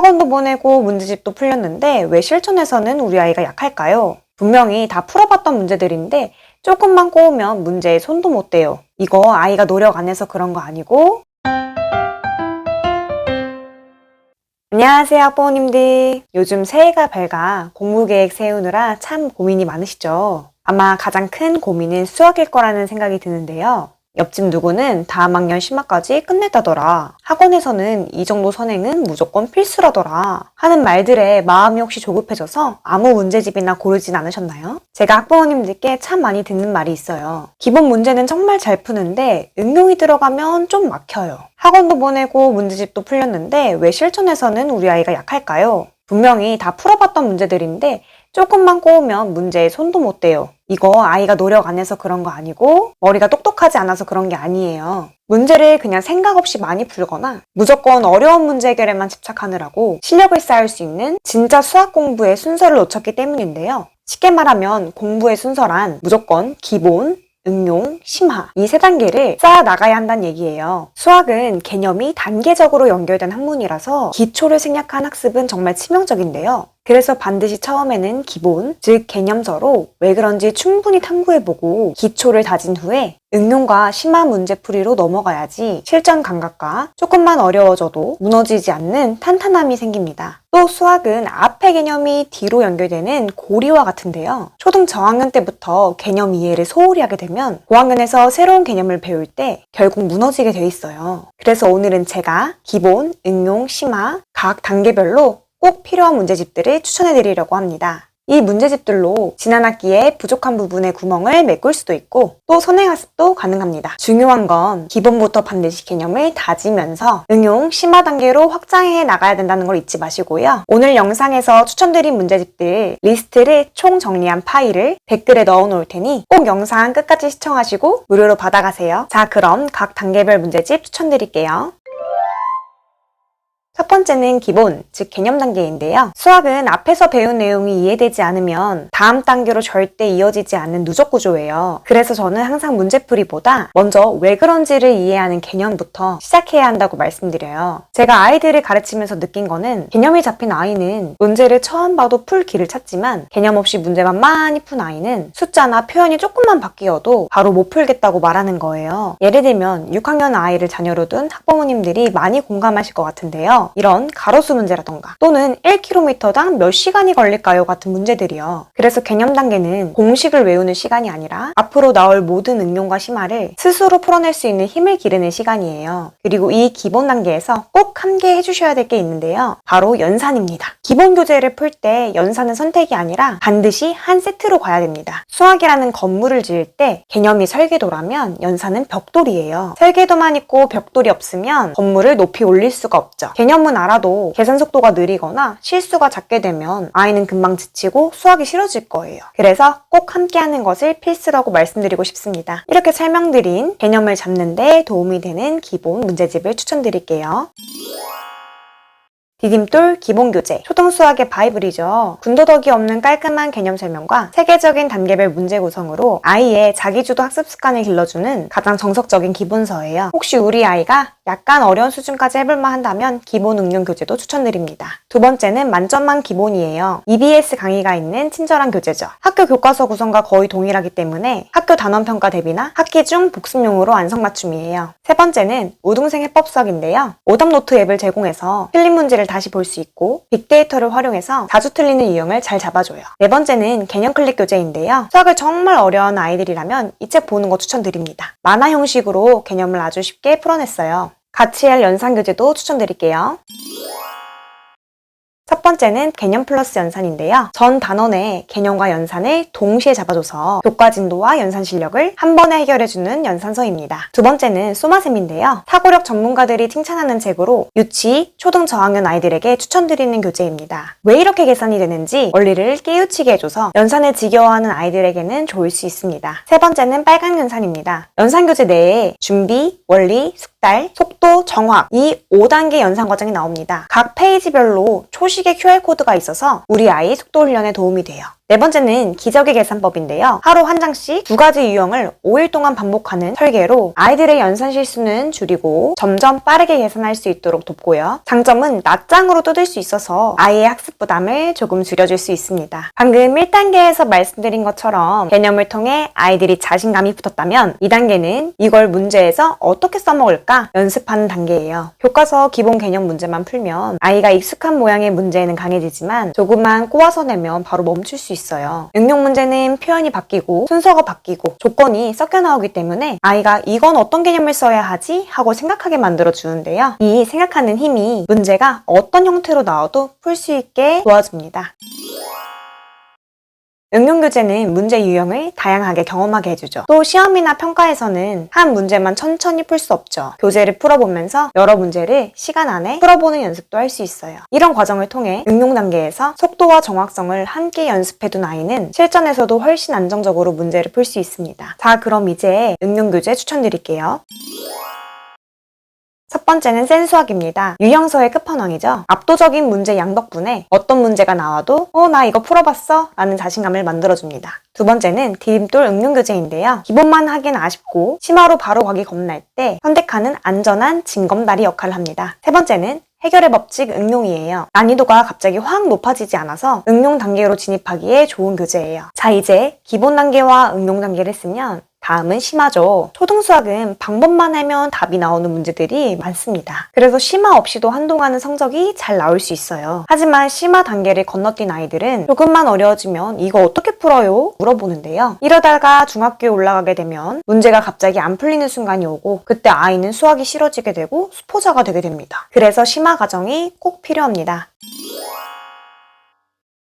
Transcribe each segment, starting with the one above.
학원도 보내고 문제집도 풀렸는데 왜 실천에서는 우리 아이가 약할까요? 분명히 다 풀어봤던 문제들인데 조금만 꼬우면 문제에 손도 못 대요. 이거 아이가 노력 안 해서 그런 거 아니고? 안녕하세요, 학부모님들. 요즘 새해가 밝아 공부 계획 세우느라 참 고민이 많으시죠? 아마 가장 큰 고민은 수학일 거라는 생각이 드는데요. 옆집 누구는 다음 학년 심화까지 끝냈다더라. 학원에서는 이 정도 선행은 무조건 필수라더라. 하는 말들에 마음이 혹시 조급해져서 아무 문제집이나 고르진 않으셨나요? 제가 학부모님들께 참 많이 듣는 말이 있어요. 기본 문제는 정말 잘 푸는데 응용이 들어가면 좀 막혀요. 학원도 보내고 문제집도 풀렸는데 왜 실천에서는 우리 아이가 약할까요? 분명히 다 풀어봤던 문제들인데 조금만 꼬우면 문제에 손도 못 대요. 이거 아이가 노력 안 해서 그런 거 아니고 머리가 똑똑하지 않아서 그런 게 아니에요. 문제를 그냥 생각 없이 많이 풀거나 무조건 어려운 문제 해결에만 집착하느라고 실력을 쌓을 수 있는 진짜 수학 공부의 순서를 놓쳤기 때문인데요. 쉽게 말하면 공부의 순서란 무조건 기본, 응용, 심화 이 세 단계를 쌓아 나가야 한다는 얘기예요. 수학은 개념이 단계적으로 연결된 학문이라서 기초를 생략한 학습은 정말 치명적인데요. 그래서 반드시 처음에는 기본, 즉 개념서로 왜 그런지 충분히 탐구해보고 기초를 다진 후에 응용과 심화 문제풀이로 넘어가야지 실전 감각과 조금만 어려워져도 무너지지 않는 탄탄함이 생깁니다. 또 수학은 앞의 개념이 뒤로 연결되는 고리와 같은데요. 초등 저학년 때부터 개념 이해를 소홀히 하게 되면 고학년에서 새로운 개념을 배울 때 결국 무너지게 돼 있어요. 그래서 오늘은 제가 기본, 응용, 심화 각 단계별로 꼭 필요한 문제집들을 추천해 드리려고 합니다. 이 문제집들로 지난 학기에 부족한 부분의 구멍을 메꿀 수도 있고 또 선행학습도 가능합니다. 중요한 건 기본부터 반드시 개념을 다지면서 응용, 심화 단계로 확장해 나가야 된다는 걸 잊지 마시고요. 오늘 영상에서 추천드린 문제집들 리스트를 총 정리한 파일을 댓글에 넣어 놓을 테니 꼭 영상 끝까지 시청하시고 무료로 받아가세요. 자, 그럼 각 단계별 문제집 추천드릴게요. 첫 번째는 기본, 즉 개념 단계인데요. 수학은 앞에서 배운 내용이 이해되지 않으면 다음 단계로 절대 이어지지 않는 누적 구조예요. 그래서 저는 항상 문제풀이보다 먼저 왜 그런지를 이해하는 개념부터 시작해야 한다고 말씀드려요. 제가 아이들을 가르치면서 느낀 거는 개념이 잡힌 아이는 문제를 처음 봐도 풀 길을 찾지만 개념 없이 문제만 많이 푼 아이는 숫자나 표현이 조금만 바뀌어도 바로 못 풀겠다고 말하는 거예요. 예를 들면 6학년 아이를 자녀로 둔 학부모님들이 많이 공감하실 것 같은데요. 이런 가로수 문제라던가 또는 1km당 몇 시간이 걸릴까요? 같은 문제들이요. 그래서 개념 단계는 공식을 외우는 시간이 아니라 앞으로 나올 모든 응용과 심화를 스스로 풀어낼 수 있는 힘을 기르는 시간이에요. 그리고 이 기본 단계에서 꼭 함께 해주셔야 될 게 있는데요. 바로 연산입니다. 기본 교재를 풀 때 연산은 선택이 아니라 반드시 한 세트로 가야 됩니다. 수학이라는 건물을 지을 때 개념이 설계도라면 연산은 벽돌이에요. 설계도만 있고 벽돌이 없으면 건물을 높이 올릴 수가 없죠. 개념은 알아도 계산 속도가 느리거나 실수가 잦게 되면 아이는 금방 지치고 수학이 싫어질 거예요. 그래서 꼭 함께 하는 것을 필수라고 말씀드리고 싶습니다. 이렇게 설명드린 개념을 잡는 데 도움이 되는 기본 문제집을 추천드릴게요. 디딤돌 기본교재, 초등수학의 바이블이죠. 군더더기 없는 깔끔한 개념 설명과 세계적인 단계별 문제 구성으로 아이의 자기주도 학습 습관을 길러주는 가장 정석적인 기본서예요. 혹시 우리 아이가 약간 어려운 수준까지 해볼만 한다면 기본 응용 교재도 추천드립니다. 두 번째는 만점만 기본이에요. EBS 강의가 있는 친절한 교재죠. 학교 교과서 구성과 거의 동일하기 때문에 학교 단원평가 대비나 학기 중 복습용으로 안성맞춤이에요. 세 번째는 우등생 해법 수학인데요. 오답노트 앱을 제공해서 틀린 문제를 다시 볼 수 있고 빅데이터를 활용해서 자주 틀리는 유형을 잘 잡아줘요. 네 번째는 개념 클릭 교재인데요. 수학을 정말 어려워하는 아이들이라면 이 책 보는 거 추천드립니다. 만화 형식으로 개념을 아주 쉽게 풀어냈어요. 같이 할 연산 교재도 추천드릴게요. 첫 번째는 개념 플러스 연산인데요. 전 단원의 개념과 연산을 동시에 잡아줘서 교과 진도와 연산 실력을 한 번에 해결해주는 연산서입니다. 두 번째는 소마셈인데요. 사고력 전문가들이 칭찬하는 책으로 유치, 초등 저학년 아이들에게 추천드리는 교재입니다. 왜 이렇게 계산이 되는지 원리를 깨우치게 해줘서 연산을 지겨워하는 아이들에게는 좋을 수 있습니다. 세 번째는 빨간 연산입니다. 연산 교재 내에 준비, 원리, 숙달, 속도, 정확 이 5단계 연산 과정이 나옵니다. 각 페이지별로 초식의 QR코드가 있어서 우리 아이 속도 훈련에 도움이 돼요. 네 번째는 기적의 계산법인데요. 하루 한 장씩 두 가지 유형을 5일 동안 반복하는 설계로 아이들의 연산 실수는 줄이고 점점 빠르게 계산할 수 있도록 돕고요. 장점은 낱장으로 뜯을 수 있어서 아이의 학습 부담을 조금 줄여줄 수 있습니다. 방금 1단계에서 말씀드린 것처럼 개념을 통해 아이들이 자신감이 붙었다면 2단계는 이걸 문제에서 어떻게 써먹을까 연습하는 단계예요. 교과서 기본 개념 문제만 풀면 아이가 익숙한 모양의 문제에는 강해지지만 조금만 꼬아서 내면 바로 멈출 수 있어요. 응용 문제는 표현이 바뀌고 순서가 바뀌고 조건이 섞여 나오기 때문에 아이가 이건 어떤 개념을 써야 하지? 하고 생각하게 만들어 주는데요. 이 생각하는 힘이 문제가 어떤 형태로 나와도 풀 수 있게 도와줍니다. 응용교재는 문제 유형을 다양하게 경험하게 해주죠. 또 시험이나 평가에서는 한 문제만 천천히 풀 수 없죠. 교재를 풀어보면서 여러 문제를 시간 안에 풀어보는 연습도 할 수 있어요. 이런 과정을 통해 응용 단계에서 속도와 정확성을 함께 연습해둔 아이는 실전에서도 훨씬 안정적으로 문제를 풀 수 있습니다. 자, 그럼 이제 응용교재 추천드릴게요. 첫 번째는 센수학입니다. 유형서의 끝판왕이죠. 압도적인 문제 양 덕분에 어떤 문제가 나와도 나 이거 풀어봤어? 라는 자신감을 만들어줍니다. 두 번째는 디딤돌 응용교재인데요. 기본만 하긴 아쉽고 심화로 바로 가기 겁날 때 선택하는 안전한 징검다리 역할을 합니다. 세 번째는 해결의 법칙 응용이에요. 난이도가 갑자기 확 높아지지 않아서 응용 단계로 진입하기에 좋은 교재예요. 자, 이제 기본 단계와 응용 단계를 했으면 다음은 심화죠. 초등수학은 방법만 하면 답이 나오는 문제들이 많습니다. 그래서 심화 없이도 한동안은 성적이 잘 나올 수 있어요. 하지만 심화 단계를 건너뛴 아이들은 조금만 어려워지면 이거 어떻게 풀어요? 물어보는데요. 이러다가 중학교에 올라가게 되면 문제가 갑자기 안 풀리는 순간이 오고 그때 아이는 수학이 싫어지게 되고 수포자가 되게 됩니다. 그래서 심화 과정이 꼭 필요합니다.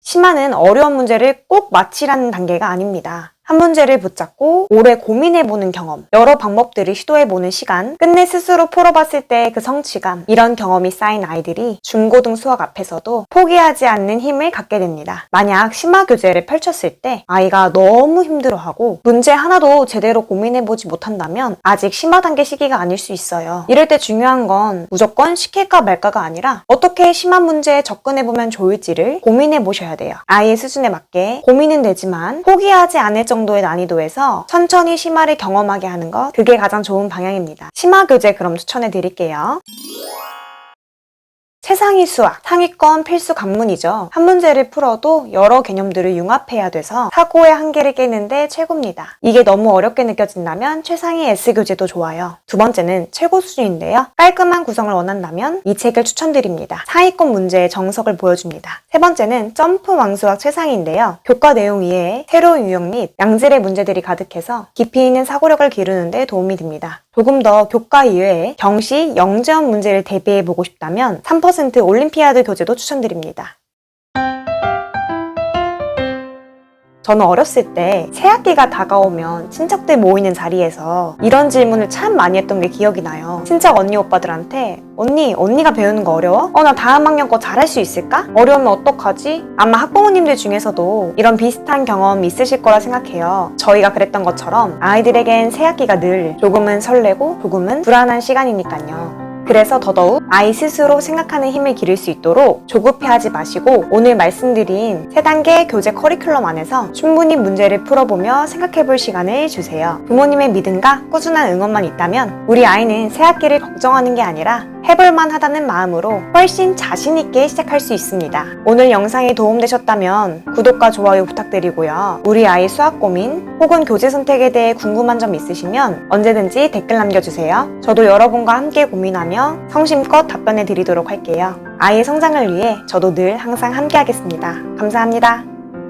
심화는 어려운 문제를 꼭 마치라는 단계가 아닙니다. 한 문제를 붙잡고 오래 고민해보는 경험, 여러 방법들을 시도해보는 시간, 끝내 스스로 풀어봤을 때 그 성취감, 이런 경험이 쌓인 아이들이 중고등 수학 앞에서도 포기하지 않는 힘을 갖게 됩니다. 만약 심화 교재를 펼쳤을 때 아이가 너무 힘들어하고 문제 하나도 제대로 고민해보지 못한다면 아직 심화 단계 시기가 아닐 수 있어요. 이럴 때 중요한 건 무조건 시킬까 말까가 아니라 어떻게 심화 문제에 접근해보면 좋을지를 고민해보셔야 돼요. 아이의 수준에 맞게 고민은 되지만 포기하지 않을 정도의 난이도에서 천천히 심화를 경험하게 하는 것, 그게 가장 좋은 방향입니다. 심화 교재 그럼 추천해 드릴게요. 최상위 수학, 상위권 필수 관문이죠. 한 문제를 풀어도 여러 개념들을 융합해야 돼서 사고의 한계를 깨는데 최고입니다. 이게 너무 어렵게 느껴진다면 최상위 S교재도 좋아요. 두 번째는 최고 수준인데요. 깔끔한 구성을 원한다면 이 책을 추천드립니다. 상위권 문제의 정석을 보여줍니다. 세 번째는 점프 왕수학 최상위인데요. 교과 내용 이외에 새로운 유형 및 양질의 문제들이 가득해서 깊이 있는 사고력을 기르는 데 도움이 됩니다. 조금 더 교과 이외에 경시, 영재원 문제를 대비해보고 싶다면 3% 올림피아드 교재도 추천드립니다. 저는 어렸을 때 새학기가 다가오면 친척들 모이는 자리에서 이런 질문을 참 많이 했던 게 기억이 나요. 친척 언니 오빠들한테 언니가 배우는 거 어려워? 나 다음 학년 거 잘할 수 있을까? 어려우면 어떡하지? 아마 학부모님들 중에서도 이런 비슷한 경험 있으실 거라 생각해요. 저희가 그랬던 것처럼 아이들에겐 새학기가 늘 조금은 설레고 조금은 불안한 시간이니까요. 그래서 더더욱 아이 스스로 생각하는 힘을 기를 수 있도록 조급해하지 마시고 오늘 말씀드린 3단계 교재 커리큘럼 안에서 충분히 문제를 풀어보며 생각해볼 시간을 주세요. 부모님의 믿음과 꾸준한 응원만 있다면 우리 아이는 새학기를 걱정하는 게 아니라 해볼만 하다는 마음으로 훨씬 자신있게 시작할 수 있습니다. 오늘 영상이 도움되셨다면 구독과 좋아요 부탁드리고요. 우리 아이 수학 고민 혹은 교재 선택에 대해 궁금한 점 있으시면 언제든지 댓글 남겨주세요. 저도 여러분과 함께 고민하며 성심껏 답변해 드리도록 할게요. 아이의 성장을 위해 저도 늘 항상 함께 하겠습니다. 감사합니다.